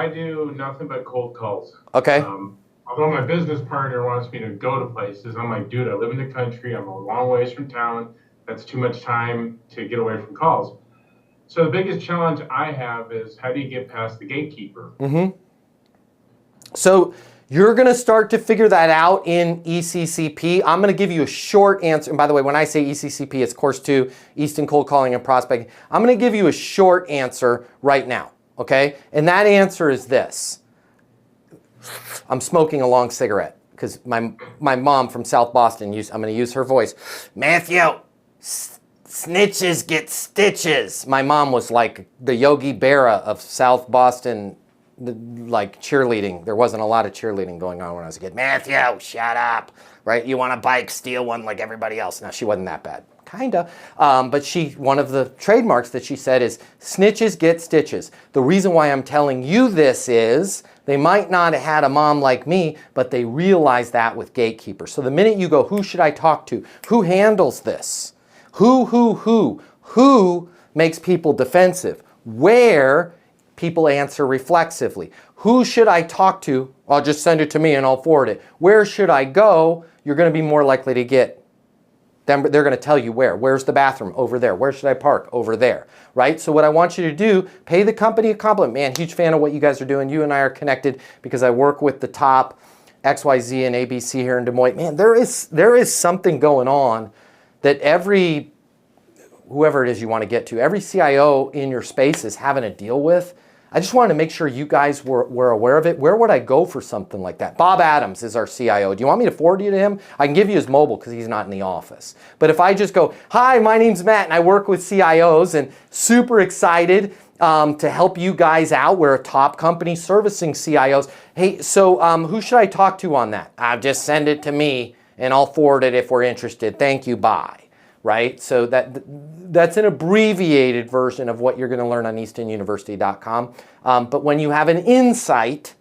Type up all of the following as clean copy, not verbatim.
I do nothing but cold calls. Okay. Although my business partner wants me to go to places, I'm like, dude, I live in the country. I'm a long ways from town. That's too much time to get away from calls. So the biggest challenge I have is how do you get past the gatekeeper? So you're going to start to figure that out in ECCP. I'm going to give you a short answer. And by the way, when I say ECCP, it's Course 2, Easton Cold Calling and Prospecting. I'm going to give you a short answer right now, okay? And that answer is this. I'm smoking a long cigarette because my mom from South Boston, I'm going to use her voice. Matthew, snitches get stitches. My mom was like the Yogi Berra of South Boston, like cheerleading. There wasn't a lot of cheerleading going on when I was a kid. Matthew, shut up, right? You want a bike, steal one like everybody else. Now, she wasn't that bad, kinda. But one of the trademarks that she said is snitches get stitches. The reason why I'm telling you this is they might not have had a mom like me, but they realized that with gatekeepers. So the minute you go, who should I talk to? Who handles this? Who makes people defensive? Where people answer reflexively. Who should I talk to? I'll just send it to me and I'll forward it. Where should I go? You're going to be more likely to get them. They're going to tell you where. Where's the bathroom? Over there. Where should I park? Over there. Right? So what I want you to do, pay the company a compliment. Man, huge fan of what you guys are doing. You and I are connected because I work with the top XYZ and ABC here in Des Moines. Man, there is something going on that whoever it is you want to get to, every CIO in your space is having to deal with. I just wanted to make sure you guys were aware of it. Where would I go for something like that? Bob Adams is our CIO. Do you want me to forward you to him? I can give you his mobile because he's not in the office. But if I just go, hi, my name's Matt and I work with CIOs and super excited to help you guys out. We're a top company servicing CIOs. Hey, so who should I talk to on that? Just send it to me and I'll forward it if we're interested. Thank you, bye. Right? So that's an abbreviated version of what you're going to learn on eastonuniversity.com. But when you have an insight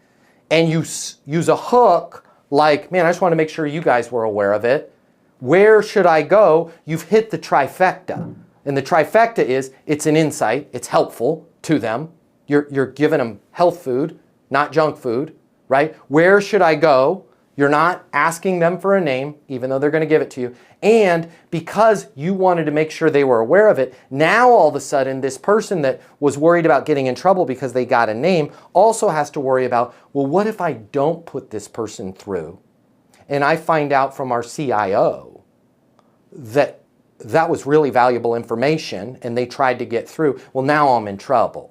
and you use a hook like, man, I just want to make sure you guys were aware of it. Where should I go? You've hit the trifecta. And the trifecta is it's an insight. It's helpful to them. You're giving them health food, not junk food, right? Where should I go? You're not asking them for a name, even though they're going to give it to you. And because you wanted to make sure they were aware of it, now all of a sudden this person that was worried about getting in trouble because they got a name also has to worry about, well, what if I don't put this person through and I find out from our CIO that that was really valuable information and they tried to get through? Well, now I'm in trouble.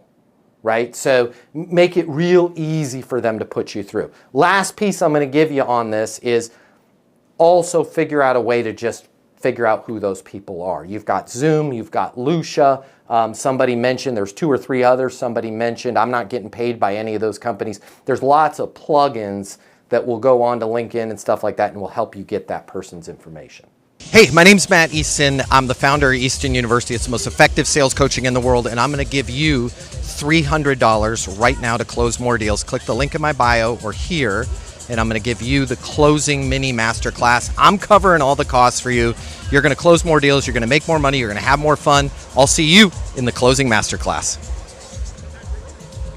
Right? So make it real easy for them to put you through. Last piece I'm going to give you on this is also figure out a way to just figure out who those people are. You've got Zoom, you've got Lucia, somebody mentioned, there's 2 or 3 others somebody mentioned. I'm not getting paid by any of those companies. There's lots of plugins that will go on to LinkedIn and stuff like that and will help you get that person's information. Hey, my name's Matt Easton. I'm the founder of Easton University. It's the most effective sales coaching in the world, and I'm going to give you $300 right now to close more deals. Click the link in my bio or here, and I'm going to give you the closing mini masterclass. I'm covering all the costs for you. You're going to close more deals. You're going to make more money. You're going to have more fun. I'll see you in the closing masterclass.